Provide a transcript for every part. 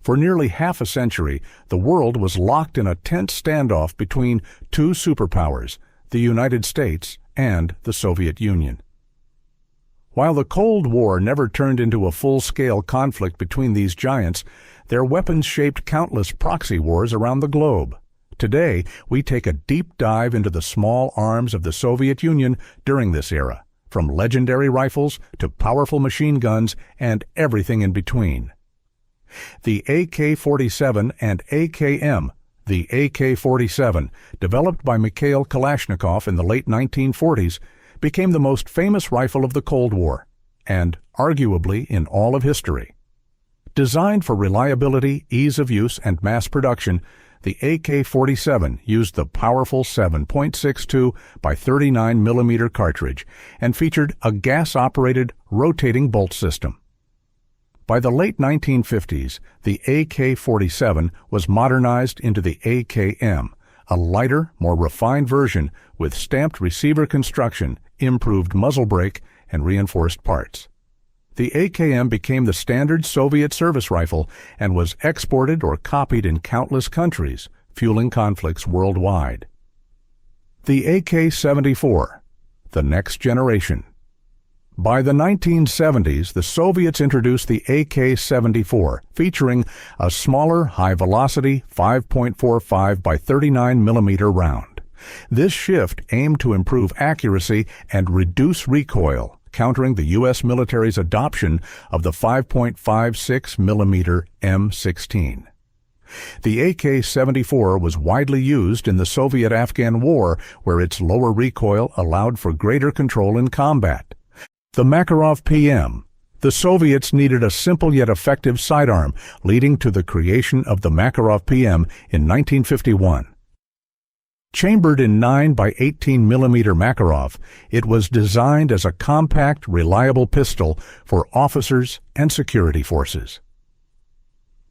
For nearly half a century, the world was locked in a tense standoff between two superpowers, the United States and the Soviet Union. While the Cold War never turned into a full-scale conflict between these giants, their weapons shaped countless proxy wars around the globe. Today, we take a deep dive into the small arms of the Soviet Union during this era, from legendary rifles to powerful machine guns and everything in between. The AK-47 and AKM, the AK-47, developed by Mikhail Kalashnikov in the late 1940s, became the most famous rifle of the Cold War, and arguably in all of history. Designed for reliability, ease of use, and mass production, the AK-47 used the powerful 7.62 by 39 mm cartridge and featured a gas-operated rotating bolt system. By the late 1950s, the AK-47 was modernized into the AKM, a lighter, more refined version with stamped receiver construction, improved muzzle brake, and reinforced parts. The AKM became the standard Soviet service rifle and was exported or copied in countless countries, fueling conflicts worldwide. The AK-74, the next generation. By the 1970s, the Soviets introduced the AK-74, featuring a smaller, high-velocity 5.45 by 39 mm round. This shift aimed to improve accuracy and reduce recoil, countering the U.S. military's adoption of the 5.56 mm M16. The AK-74 was widely used in the Soviet-Afghan War, where its lower recoil allowed for greater control in combat. The Makarov PM. The Soviets needed a simple yet effective sidearm, leading to the creation of the Makarov PM in 1951. Chambered in 9 by 18 mm Makarov, it was designed as a compact, reliable pistol for officers and security forces.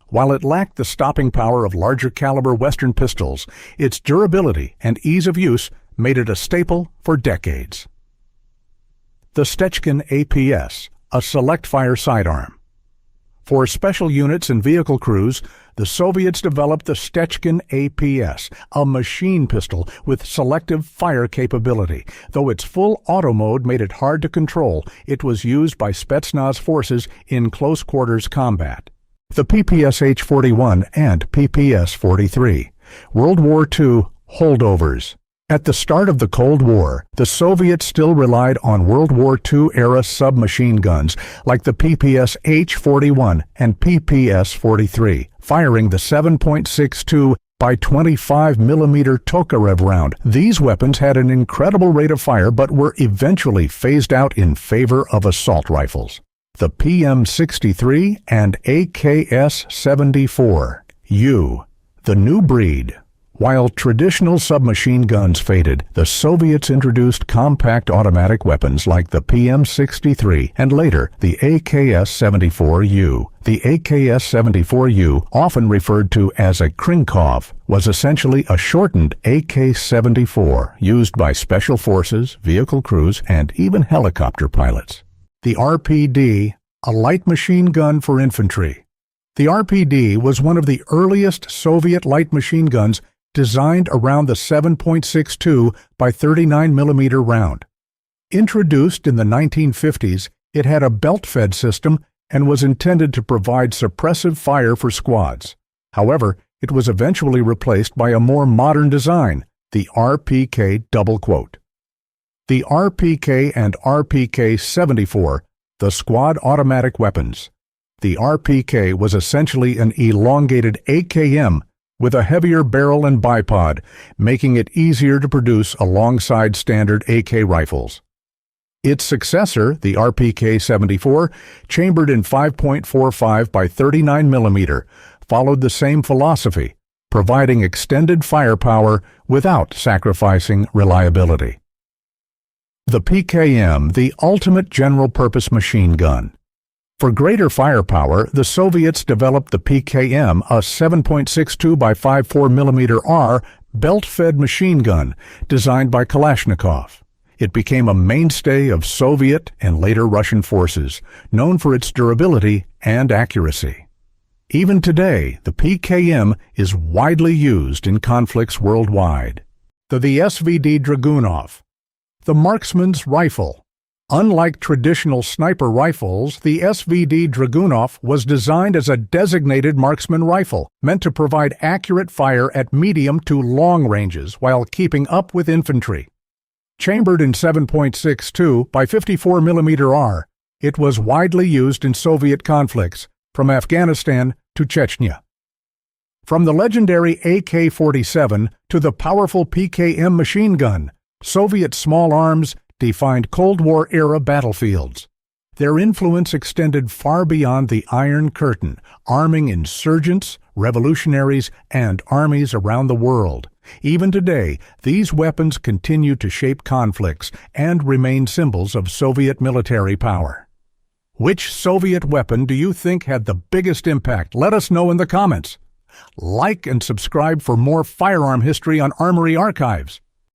While it lacked the stopping power of larger caliber Western pistols, its durability and ease of use made it a staple for decades. The Stechkin APS, a select-fire sidearm. For special units and vehicle crews, the Soviets developed the Stechkin APS, a machine pistol with selective fire capability. Though its full auto mode made it hard to control, it was used by Spetsnaz forces in close-quarters combat. The PPS-H-41 and PPS-43. World War II holdovers. At the start of the Cold War, the Soviets still relied on World War II-era submachine guns like the PPS-H-41 and PPS-43, firing the 7.62 by 25 mm Tokarev round. These weapons had an incredible rate of fire but were eventually phased out in favor of assault rifles. The PM-63 and AKS-74U, the new breed. While traditional submachine guns faded, the Soviets introduced compact automatic weapons like the PM-63 and later the AKS-74U. The AKS-74U, often referred to as a Krinkov, was essentially a shortened AK-74 used by special forces, vehicle crews, and even helicopter pilots. The RPD, a light machine gun for infantry. The RPD was one of the earliest Soviet light machine guns designed around the 7.62 by 39 mm round. Introduced in the 1950s, it had a belt-fed system and was intended to provide suppressive fire for squads. However, it was eventually replaced by a more modern design, the RPK double quote. The RPK and RPK-74, the squad automatic weapons. The RPK was essentially an elongated AKM with a heavier barrel and bipod, making it easier to produce alongside standard AK rifles. Its successor, the RPK-74, chambered in 5.45 by 39 mm, followed the same philosophy, providing extended firepower without sacrificing reliability. The PKM, the ultimate general-purpose machine gun. For greater firepower, the Soviets developed the PKM, a 7.62 by 54 mm R belt-fed machine gun designed by Kalashnikov. It became a mainstay of Soviet and later Russian forces, known for its durability and accuracy. Even today, the PKM is widely used in conflicts worldwide. The SVD Dragunov, the marksman's rifle. Unlike traditional sniper rifles, the SVD Dragunov was designed as a designated marksman rifle, meant to provide accurate fire at medium to long ranges while keeping up with infantry. Chambered in 7.62 by 54 mm R, it was widely used in Soviet conflicts, from Afghanistan to Chechnya. From the legendary AK-47 to the powerful PKM machine gun, Soviet small arms defined Cold War-era battlefields. Their influence extended far beyond the Iron Curtain, arming insurgents, revolutionaries, and armies around the world. Even today, these weapons continue to shape conflicts and remain symbols of Soviet military power. Which Soviet weapon do you think had the biggest impact? Let us know in the comments. Like and subscribe for more firearm history on Armory Archives.